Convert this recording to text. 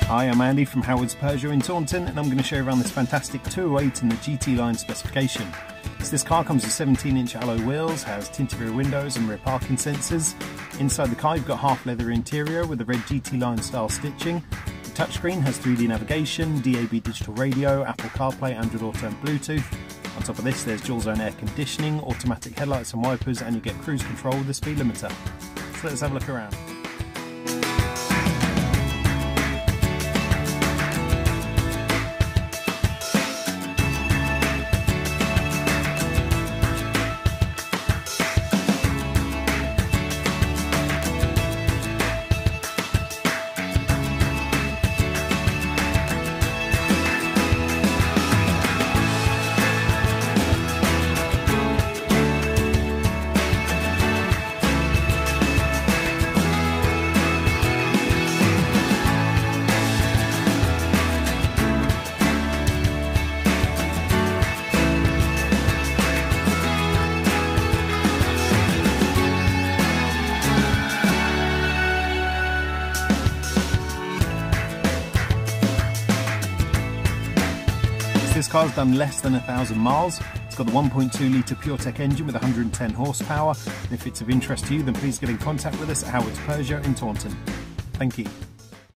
Hi, I'm Andy from Howard's Peugeot in Taunton, and I'm going to show you around this fantastic 208 in the GT line specification. So this car comes with 17-inch alloy wheels, has tinted rear windows and rear parking sensors. Inside the car you've got half leather interior with the red GT line style stitching. The touchscreen has 3D navigation, DAB digital radio, Apple CarPlay, Android Auto and Bluetooth. On top of this there's dual zone air conditioning, automatic headlights and wipers, and you get cruise control with the speed limiter. So let's have a look around. This car's done less than 1,000 miles. It's got the 1.2 litre PureTech engine with 110 horsepower. And if it's of interest to you, then please get in contact with us at Howard's Peugeot in Taunton. Thank you.